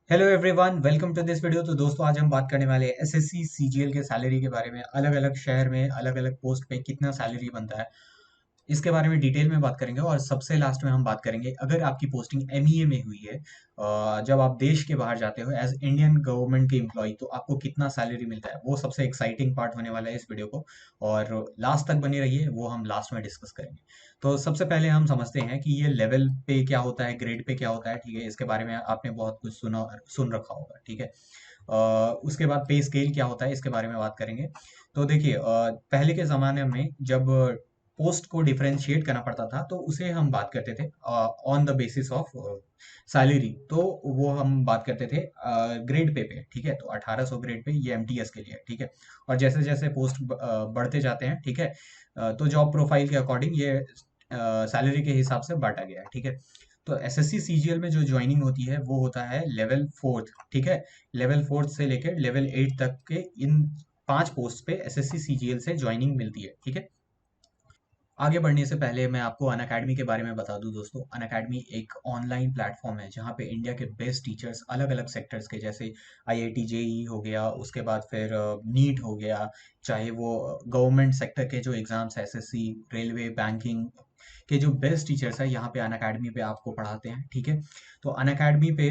Hello everyone, welcome to this video. तो दोस्तों, आज हम बात करने वाले हैं एसएससी सीजीएल के सैलरी के बारे में। अलग अलग शहर में अलग अलग पोस्ट पे कितना सैलरी बनता है, इसके बारे में डिटेल में बात करेंगे। और सबसे लास्ट में हम बात करेंगे, अगर आपकी पोस्टिंग एमईए में हुई है, जब आप देश के बाहर जाते हो एज इंडियन गवर्नमेंट के एम्प्लॉय, तो आपको कितना सैलरी मिलता है। वो सबसे एक्साइटिंग पार्ट होने वाला है इस वीडियो को, और लास्ट तक बनी रहिए, वो हम लास्ट में डिस्कस करेंगे। तो सबसे पहले हम समझते हैं कि ये लेवल पे क्या होता है, ग्रेड पे क्या होता है। ठीक है, इसके बारे में आपने बहुत कुछ सुन रखा होगा। ठीक है, उसके बाद पे स्केल क्या होता है, इसके बारे में बात करेंगे। तो देखिए, पहले के ज़माने में जब पोस्ट को डिफरेंशिएट करना पड़ता था, तो उसे हम बात करते थे on the basis of salary. तो वो हम बात करते थे ग्रेड पे। ठीक है, तो 1800 ग्रेड पे ये एमटीएस के लिए। ठीक है, और जैसे जैसे पोस्ट बढ़ते जाते हैं, ठीक है, तो जॉब प्रोफाइल के अकॉर्डिंग ये सैलरी के हिसाब से बांटा गया है। ठीक है, तो एसएससी सीजीएल में जो ज्वाइनिंग होती है वो होता है लेवल फोर्थ। ठीक है, लेवल फोर्थ से लेकर लेवल एट तक के इन 5 पोस्ट पे एसएससी सीजीएल से ज्वाइनिंग मिलती है। ठीक है, आगे बढ़ने से पहले मैं आपको अनअकैडमी के बारे में बता दूं दोस्तों। अनअकैडमी एक ऑनलाइन प्लेटफॉर्म है जहां पे इंडिया के बेस्ट टीचर्स अलग अलग सेक्टर्स के, जैसे आईआईटी जेई हो गया, उसके बाद फिर नीट हो गया, चाहे वो गवर्नमेंट सेक्टर के जो एग्जाम्स, एसएससी, रेलवे, बैंकिंग के जो बेस्ट टीचर्स हैं, यहाँ पे अनअकैडमी पे आपको पढ़ाते हैं। ठीक है, तो अनअकैडमी पे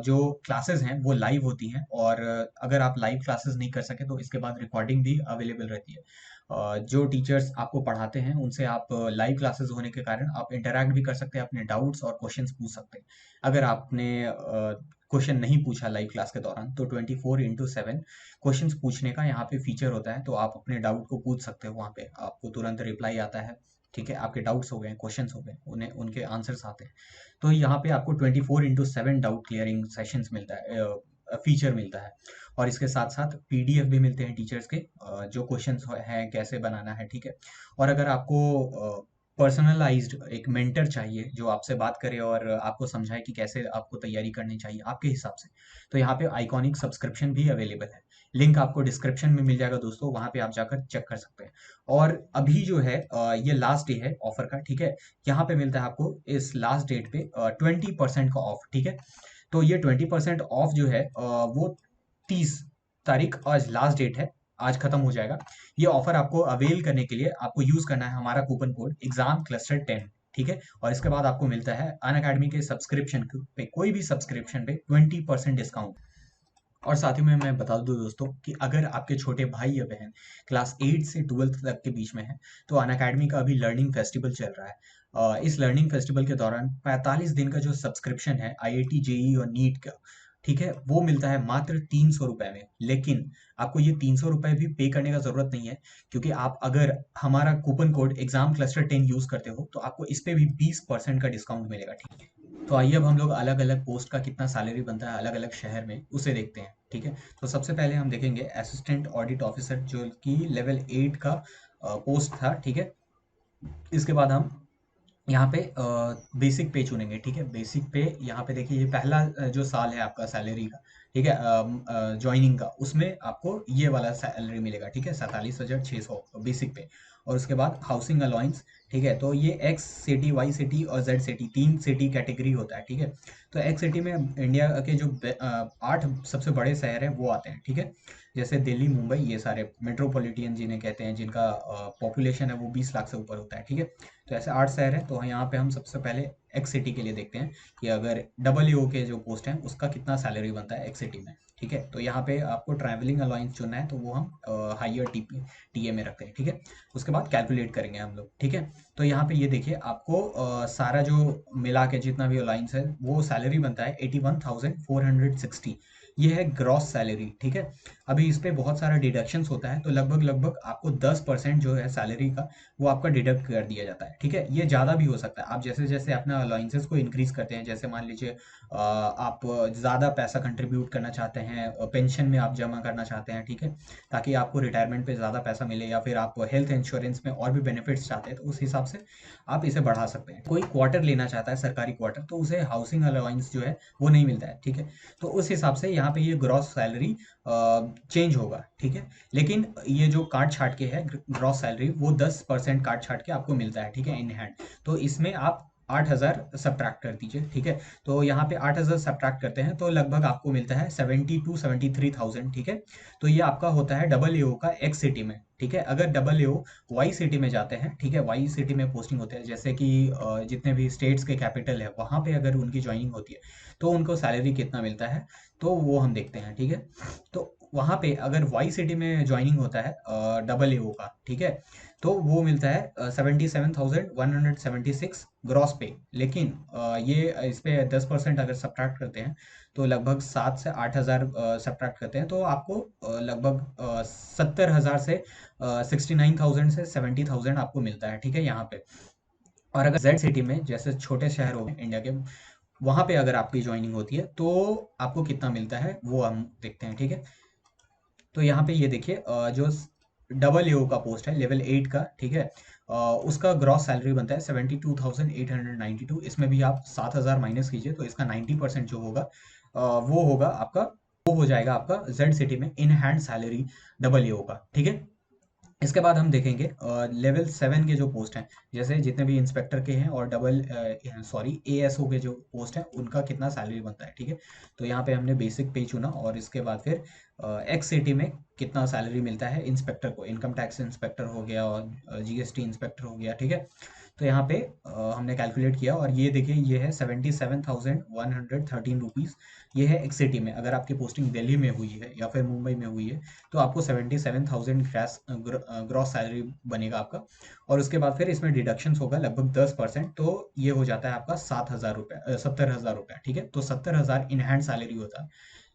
जो क्लासेस हैं वो लाइव होती हैं, और अगर आप लाइव क्लासेस नहीं कर सके तो इसके बाद रिकॉर्डिंग भी अवेलेबल रहती है। जो टीचर्स आपको पढ़ाते हैं उनसे आप लाइव क्लासेस होने के कारण आप इंटरैक्ट भी कर सकते हैं, अपने डाउट्स और क्वेश्चंस पूछ सकते हैं। अगर आपने क्वेश्चन नहीं पूछा लाइव क्लास के दौरान, तो 24/7 क्वेश्चंस पूछने का यहाँ पे फीचर होता है। तो आप अपने डाउट को पूछ सकते हो, वहाँ पे आपको तुरंत रिप्लाई आता है। ठीक है, आपके डाउट्स हो गए, क्वेश्चंस हो गए, उन्हें उनके आंसर्स आते हैं। तो यहाँ पे आपको 24/7 डाउट क्लियरिंग सेशंस मिलता है, फीचर मिलता है। और इसके साथ साथ पीडीएफ भी मिलते हैं टीचर्स के, जो क्वेश्चंस हैं कैसे बनाना है। ठीक है, और अगर आपको पर्सनलाइज्ड एक मेंटर चाहिए जो आपसे बात करे और आपको समझाए कि कैसे आपको तैयारी करनी चाहिए आपके हिसाब से, तो यहाँ पे आइकॉनिक सब्सक्रिप्शन भी अवेलेबल है। लिंक आपको डिस्क्रिप्शन में मिल जाएगा दोस्तों, वहाँ पे आप जाकर चेक कर सकते हैं। और अभी जो है ये लास्ट डे है ऑफर का। ठीक है, यहाँ पे मिलता है आपको इस लास्ट डेट पे 20% का ऑफ। ठीक है, तो ये 20% ऑफ जो है वो 30 तारीख आज लास्ट डेट है, आज खत्म हो जाएगा। ये ऑफर आपको अवेल करने के लिए आपको यूज करना है हमारा कूपन कोड एग्जाम क्लस्टर 10। ठीक है, और इसके बाद आपको मिलता है अन अकेडमी के सब्सक्रिप्शन पे, कोई भी सब्सक्रिप्शन पे 20% डिस्काउंट। और साथ ही में मैं बता दूं दोस्तों कि अगर आपके छोटे भाई या बहन क्लास 8 से 12th तक के बीच में है, तो अन अकेडमी का अभी लर्निंग फेस्टिवल चल रहा है। इस लर्निंग फेस्टिवल के दौरान 45 दिन का जो सब्सक्रिप्शन है आईआईटी जेई और नीट का, ठीक है, वो मिलता है मात्र 300 रुपए में। लेकिन आपको ये 300 रुपए भी पे करने का जरूरत नहीं है, क्योंकि आप अगर हमारा coupon code exam cluster 10 use करते हो तो आपको इस पे भी 20% का डिस्काउंट मिलेगा। ठीक है, तो आइए अब हम लोग अलग अलग पोस्ट का कितना सैलरी बनता है अलग अलग शहर में उसे देखते हैं। ठीक है, तो सबसे पहले हम देखेंगे असिस्टेंट ऑडिट ऑफिसर, जो कि लेवल 8 का पोस्ट था। ठीक है, इसके बाद हम यहाँ पे बेसिक पे चुनेंगे। ठीक है, बेसिक पे यहाँ पे देखिए, ये पहला जो साल है आपका सैलरी का, ठीक है, ज्वाइनिंग का, उसमें आपको ये वाला सैलरी मिलेगा। ठीक है, 47,600 बेसिक पे। और उसके बाद हाउसिंग अलाउंस। ठीक है, तो ये एक्स सिटी, वाई सिटी और जेड सिटी, 3 सिटी कैटेगरी होता है। ठीक है, तो एक्स सिटी में इंडिया के जो 8 सबसे बड़े शहर हैं वो आते हैं। ठीक है, जैसे दिल्ली, मुंबई, ये सारे मेट्रोपॉलिटन जिन्हें कहते हैं, जिनका पॉपुलेशन है वो 20 लाख से ऊपर होता है। ठीक है, तो ऐसे 8 शहर हैं। तो यहाँ पे हम सबसे पहले एक्स सिटी के लिए देखते हैं कि अगर डबल ओ के जो पोस्ट हैं उसका कितना सैलरी बनता है एक्स सिटी में। ठीक है, तो यहाँ पे आपको ट्रैवलिंग अलाउंस चुनना है, तो वो हम हाइयर टीए में रखते हैं। ठीक है, उसके बाद कैलकुलेट करेंगे हम लोग। ठीक है, तो यहाँ पे ये देखिए, आपको सारा जो मिला के जितना भी अलाउंस है वो सैलरी बनता है 81,460। ये है ग्रॉस सैलरी। ठीक है, अभी इस पे बहुत सारा डिडक्शंस होता है, तो लगभग लगभग आपको 10% जो है सैलरी का वो आपका डिडक्ट कर दिया जाता है। ठीक है, ये ज़्यादा भी हो सकता है, आप जैसे जैसे अपना अलाउंसेस को इंक्रीज करते हैं, जैसे मान लीजिए आप ज़्यादा पैसा कंट्रीब्यूट करना चाहते हैं, पेंशन में आप जमा करना चाहते हैं। ठीक है, ताकि आपको रिटायरमेंट पे ज़्यादा पैसा मिले, या फिर आप हेल्थ इंश्योरेंस में और भी बेनिफिट्स चाहते हैं, तो उस हिसाब से आप इसे बढ़ा सकते हैं। कोई क्वार्टर लेना चाहता है, सरकारी क्वार्टर, तो उसे हाउसिंग अलाउंस जो है वो नहीं मिलता है। ठीक है, तो उस हिसाब से यहाँ पे ये ग्रॉस सैलरी चेंज होगा। ठीक है, लेकिन ये जो काट छाट के है ग्रॉस सैलरी, वो 10% काट छाट के आपको मिलता है। ठीक है, इन हैंड। तो इसमें आप 8,000 सब्ट्रैक्ट कर दीजिए, ठीक है। तो यहाँ पे 8,000 सब्ट्रैक्ट करते हैं तो लगभग आपको मिलता है 72-73,000, ठीक है। तो ये आपका होता है डबल एओ का एक्स सिटी में, ठीक है। अगर डबल एओ वाई सिटी में जाते हैं, ठीक है, वाई सिटी में पोस्टिंग होते हैं, जैसे कि जितने भी स्टेट्स के कैपिटल है वहाँ पे अगर उनकी ज्वाइनिंग होती है तो उनको सैलरी कितना मिलता है, तो वो हम देखते हैं, ठीक है। तो वहाँ पे अगर वाई सिटी में ज्वाइनिंग होता है डबल एओ का, ठीक है, तो वो मिलता है 77,176 ग्रॉस पे। लेकिन ये इस पे 10% अगर सब्ट्रैक्ट करते हैं तो लगभग 7 से 8 हज़ार सब्ट्रैक्ट करते हैं तो आपको लगभग 70,000 से 69,000 से 70,000 आपको मिलता है, ठीक है, यहाँ पे। और अगर जेड सिटी में, जैसे छोटे शहर हो गए इंडिया के, वहाँ पे अगर आपकी ज्वाइनिंग होती है तो आपको कितना मिलता है वो हम देखते हैं, ठीक है। तो यहाँ पे ये देखिए जो डबल एओ का पोस्ट है लेवल 8 का, ठीक है, उसका ग्रॉस सैलरी बनता है 72,892। इसमें भी आप 7,000 माइनस कीजिए तो इसका 90% जो होगा वो होगा आपका, वो हो जाएगा आपका जेड सिटी में इन हैंड सैलरी डबल एओ का, ठीक है। इसके बाद हम देखेंगे लेवल 7 के जो पोस्ट हैं, जैसे जितने भी इंस्पेक्टर के हैं और डबल सॉरी एएसओ के जो पोस्ट हैं उनका कितना सैलरी बनता है, ठीक है। तो यहाँ पे हमने बेसिक पे चुना और इसके बाद फिर एक्स सिटी में कितना सैलरी मिलता है इंस्पेक्टर को, इनकम टैक्स इंस्पेक्टर हो गया और जीएसटी इंस्पेक्टर हो गया, ठीक है। तो यहाँ पे हमने कैलकुलेट किया और ये देखिए ये है 77,113 रुपीज़। ये है एक्स सिटी में। अगर आपकी पोस्टिंग दिल्ली में हुई है या फिर मुंबई में हुई है तो आपको 77,000 ग्रॉस सैलरी बनेगा आपका। और उसके बाद फिर इसमें डिडक्शंस होगा लगभग 10%, तो ये हो जाता है आपका 7,000 रुपये, 70,000 रुपये, ठीक है। तो 70,000 इन हैंड सैलरी होता है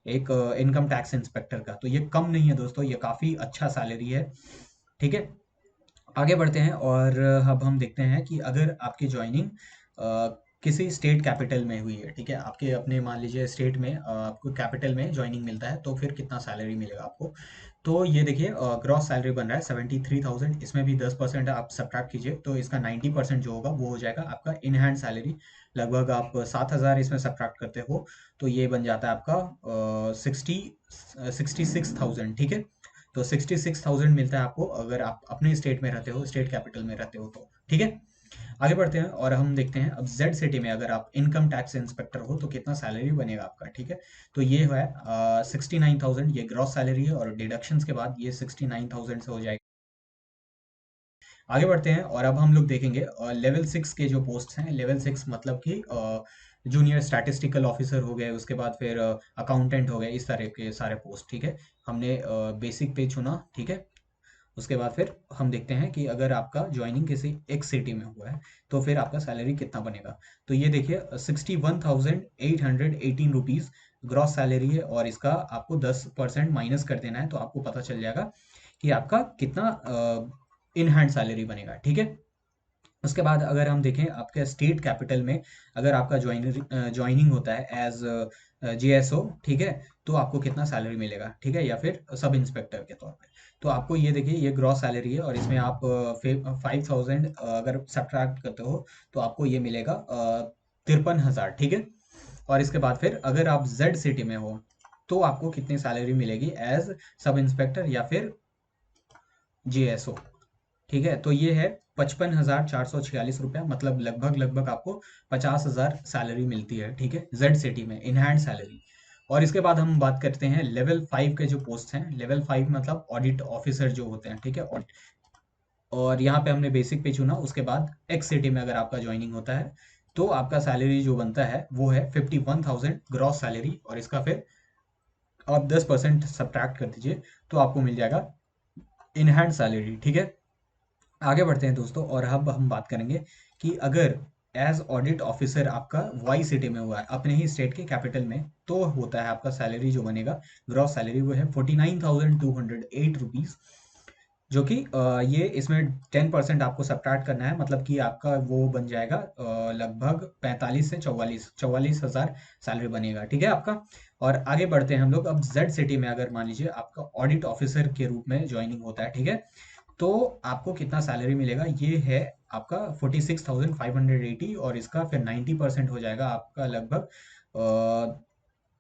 एक इनकम टैक्स इंस्पेक्टर का। तो ये कम नहीं है दोस्तों, ये काफ़ी अच्छा सैलरी है, ठीक है। आगे बढ़ते हैं और अब हम देखते हैं कि अगर आपकी ज्वाइनिंग किसी स्टेट कैपिटल में हुई है, ठीक है, आपके अपने मान लीजिए स्टेट में आपको कैपिटल में ज्वाइनिंग मिलता है तो फिर कितना सैलरी मिलेगा आपको। तो ये देखिए ग्रॉस सैलरी बन रहा है 73,000, इसमें भी 10% आप सब्ट्रैक्ट कीजिए तो इसका 90% जो होगा वो हो जाएगा आपका इन हैंड सैलरी। लगभग आप 7,000 इसमें सब्ट्रैक्ट करते हो तो ये बन जाता है आपका 66,000, ठीक है। तो 66,000 मिलता है आपको अगर आप अपने स्टेट में रहते हो, स्टेट कैपिटल में रहते हो तो, ठीक है। आगे बढ़ते हैं और हम देखते हैं अब जेड सिटी में अगर आप इनकम टैक्स इंस्पेक्टर हो तो कितना सैलरी बनेगा आपका, ठीक है। तो ये है 69,000, ये ग्रॉस सैलरी है और डिडक्शंस के बाद ये 69,000 से हो जाएगा। आगे बढ़ते हैं और अब हम लोग देखेंगे लेवल 6 के जो पोस्ट हैं। लेवल 6 मतलब कि जूनियर स्टैटिस्टिकल ऑफिसर हो गए, उसके बाद फिर अकाउंटेंट हो गए, इस तरह के सारे पोस्ट, ठीक है। हमने बेसिक पे चुना, ठीक है। उसके बाद फिर हम देखते हैं कि अगर आपका ज्वाइनिंग किसी एक सिटी में हुआ है तो फिर आपका सैलरी कितना बनेगा। तो ये देखिए 61,818 रुपीज़ ग्रॉस सैलरी है और इसका आपको 10% माइनस कर देना है तो आपको पता चल जाएगा कि आपका कितना इन हैंड सैलरी बनेगा, ठीक है। उसके बाद अगर हम देखें आपके स्टेट कैपिटल में अगर आपका ज्वाइनिंग होता है एज जीएसओ, ठीक है, तो आपको कितना सैलरी मिलेगा, ठीक है, या फिर सब इंस्पेक्टर के तौर पे। तो आपको ये देखिए ये ग्रॉस सैलरी है और इसमें आप 5,000 अगर सब्ट्रैक्ट करते हो तो आपको ये मिलेगा 53,000, ठीक है। और इसके बाद फिर अगर आप जेड सिटी में हो तो आपको कितनी सैलरी मिलेगी एज सब इंस्पेक्टर या फिर जीएसओ, ठीक है। तो ये है 55,446 रुपया, मतलब लगभग लगभग आपको 50,000 सैलरी मिलती है, ठीक है, जेड सिटी में इन हैंड सैलरी। और इसके बाद हम बात करते हैं लेवल 5 के जो पोस्ट हैं। लेवल 5 मतलब ऑडिट ऑफिसर जो होते हैं, ठीक है। और यहाँ पे हमने बेसिक पे चुना। उसके बाद एक्स सिटी में अगर आपका ज्वाइनिंग होता है तो आपका सैलरी जो बनता है वो है 51,000 ग्रॉस सैलरी और इसका फिर आप 10% सब्ट्रैक्ट कर दीजिए तो आपको मिल जाएगा इन हैंड सैलरी, ठीक है। आगे बढ़ते हैं दोस्तों और अब हम बात करेंगे कि अगर एज ऑडिट ऑफिसर आपका वाई सिटी में हुआ है अपने ही स्टेट के कैपिटल में तो होता है आपका सैलरी जो बनेगा ग्रॉस सैलरी वो है 49,208 रुपीज़, जो कि ये इसमें 10% आपको सब्ट्रैक्ट करना है, मतलब कि आपका वो बन जाएगा लगभग 45 से 44,000 सैलरी बनेगा, ठीक है आपका। और आगे बढ़ते हैं हम लोग अब जेड सिटी में अगर मान लीजिए आपका ऑडिट ऑफिसर के रूप में ज्वाइनिंग होता है, ठीक है, तो आपको कितना सैलरी मिलेगा ये है आपका 46,580 और इसका फिर 90% हो जाएगा आपका लगभग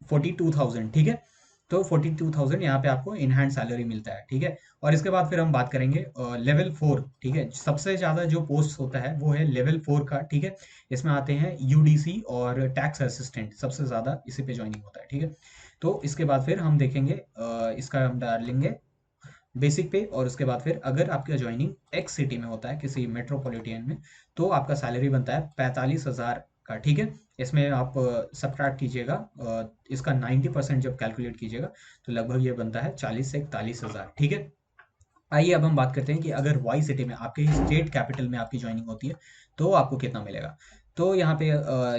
42,000, ठीक है। तो 42,000 यहाँ पे आपको इन हैंड सैलरी मिलता है, ठीक है। और इसके बाद फिर हम बात करेंगे लेवल 4, ठीक है। सबसे ज़्यादा जो पोस्ट होता है वो है लेवल 4 का, ठीक है। इसमें आते हैं यूडीसी और टैक्स असिस्टेंट, सबसे ज़्यादा इसी पे ज्वाइनिंग होता है, ठीक है। तो इसके बाद फिर हम देखेंगे इसका हम डाल लेंगे बेसिक पे, और उसके बाद फिर अगर आपका ज्वाइनिंग एक्स सिटी में होता है किसी मेट्रोपॉलिटन में, तो आपका सैलरी बनता है 45,000 का, ठीक है। इसमें आप सब्ट्रैक्ट कीजिएगा इसका 90% जब कैलकुलेट कीजिएगा तो लगभग ये बनता है 40 से 41,000, ठीक है। आइए अब हम बात करते हैं कि अगर वाई सिटी में आपके स्टेट कैपिटल में आपकी ज्वाइनिंग होती है तो आपको कितना मिलेगा। तो यहाँ पे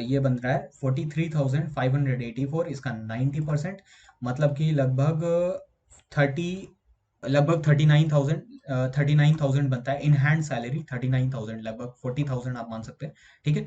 ये बन रहा है 43,584, इसका 90%, मतलब कि थर्टी लगभग 39,000 बनता है इन हैंड सैलरी। 39,000 लगभग 40,000 आप मान सकते हैं, ठीक है।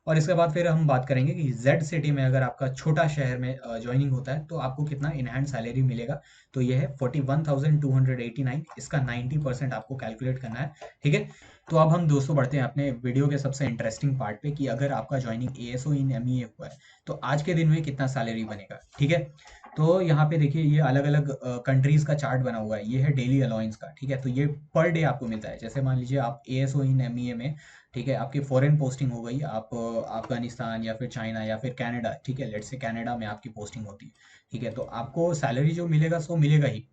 और इसके बाद फिर हम बात करेंगे कि जेड सिटी में अगर आपका छोटा शहर में ज्वाइनिंग होता है तो आपको कितना इन हैंड सैलरी मिलेगा। तो ये है 41,289, इसका 90% आपको कैलकुलेट करना है, ठीक है। तो अब हम दोस्तों बढ़ते हैं अपने वीडियो के सबसे इंटरेस्टिंग पार्ट पे कि अगर आपका ज्वाइनिंग एएसओ इन एमईए हुआ है तो आज के दिन में कितना सैलरी बनेगा, ठीक है। तो यहाँ पे देखिए ये अलग अलग कंट्रीज का चार्ट बना हुआ है, ये है डेली अलाउंस का, ठीक है। तो ये पर डे आपको मिलता है। जैसे मान लीजिए आप एएसओ इन एमईए में, ठीक है, आपकी फॉरेन पोस्टिंग हो गई, आप अफगानिस्तान या फिर चाइना या फिर कनाडा, ठीक है, लेट्स से कनाडा में आपकी पोस्टिंग होती है, ठीक है। तो आपको सैलरी जो मिलेगा सो मिलेगा ही,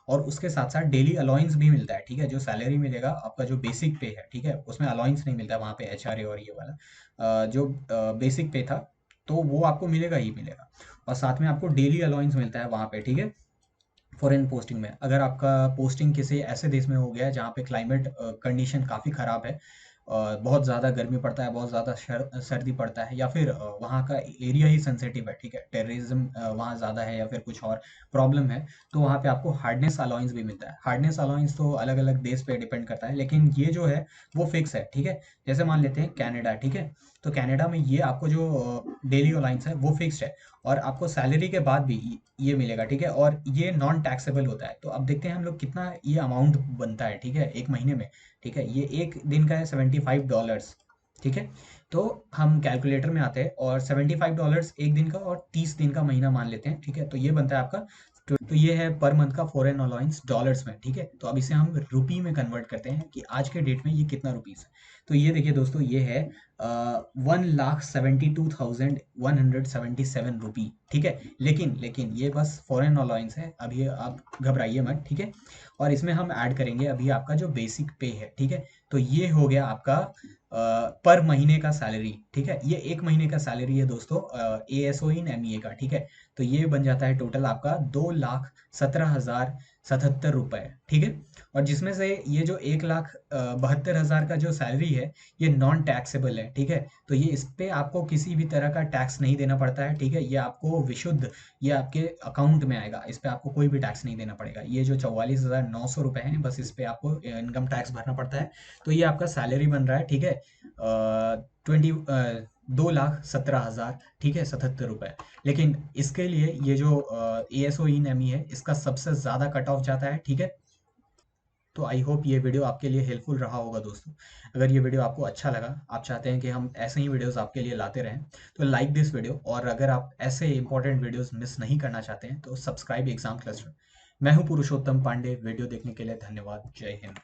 और उसके साथ साथ डेली अलाउंस भी मिलता है, ठीक है। जो सैलरी मिलेगा आपका जो बेसिक पे है, ठीक है, उसमें अलाउंस नहीं मिलता, वहाँ पे एचआरए और ये वाला जो बेसिक पे था तो वो आपको मिलेगा ही मिलेगा। और साथ में आपको डेली अलाउंस मिलता है वहाँ पे, ठीक है। फॉरेन पोस्टिंग में अगर आपका पोस्टिंग किसी ऐसे देश में हो गया है जहाँ पे क्लाइमेट कंडीशन काफ़ी ख़राब है, बहुत ज़्यादा गर्मी पड़ता है, बहुत ज़्यादा सर्दी पड़ता है, या फिर वहाँ का एरिया ही सेंसिटिव है, ठीक है, टेररिज्म वहाँ ज़्यादा है या फिर कुछ और प्रॉब्लम है, तो वहाँ पे आपको हार्डनेस अलाउंस भी मिलता है। हार्डनेस अलाउंस तो अलग अलग देश पे डिपेंड करता है, लेकिन ये जो है वो फिक्स है, ठीक है। जैसे मान लेते हैं कनाडा, ठीक है। तो कनाडा में ये आपको जो डेली अलाउंस है वो फिक्स्ड है, और आपको सैलरी के बाद भी ये मिलेगा, ठीक है। और ये नॉन टैक्सेबल होता है। तो अब देखते हैं हम लोग कितना ये अमाउंट बनता है, ठीक है, एक महीने में, ठीक है। ये एक दिन का है $75, ठीक है। तो हम कैलकुलेटर में आते हैं और $75 एक दिन का और 30 दिन का महीना मान लेते हैं, ठीक है। तो ये बनता है आपका, तो ये है पर मंथ का फॉरेन अलाउंस डॉलर्स में, ठीक है। तो अब इसे हम रुपी में कन्वर्ट करते हैं कि आज के डेट में ये कितना रुपीस है। तो ये देखिए दोस्तों, ये है 1,72,177 रुपी, ठीक है। लेकिन लेकिन ये बस फॉरेन अलाउंस है, अभी आप घबराइए मत, ठीक है। और इसमें हम ऐड करेंगे अभी आपका जो बेसिक पे है, ठीक है। तो ये हो गया आपका पर महीने का सैलरी, ठीक है। ये एक महीने का सैलरी है दोस्तों एएसओ इन एमईए का, ठीक है। तो ये बन जाता है टोटल आपका 2,17,077 रुपए, ठीक है। और जिसमें से ये जो 1,72,000 का जो सैलरी है ये नॉन टैक्सेबल है, ठीक है। तो ये इस पे आपको किसी भी तरह का टैक्स नहीं देना पड़ता है, ठीक है। ये आपको विशुद्ध, ये आपके अकाउंट में आएगा, इस पे आपको कोई भी टैक्स नहीं देना पड़ेगा। ये जो 44,900 रुपए हैं बस इस पे आपको इनकम टैक्स भरना पड़ता है। तो ये आपका सैलरी बन रहा है, ठीक है, 2,17,000, ठीक है, 77 रुपए। लेकिन इसके लिए ये जो एएसओ इन एमई है इसका सबसे ज़्यादा कट ऑफ जाता है, ठीक है। तो आई होप ये वीडियो आपके लिए हेल्पफुल रहा होगा दोस्तों। अगर ये वीडियो आपको अच्छा लगा, आप चाहते हैं कि हम ऐसे ही वीडियोस आपके लिए लाते रहें, तो लाइक दिस वीडियो, और अगर आप ऐसे इंपॉर्टेंट वीडियोस मिस नहीं करना चाहते हैं तो सब्सक्राइब एग्जाम क्लस्टर। मैं हूं पुरुषोत्तम पांडे, वीडियो देखने के लिए धन्यवाद। जय हिंद।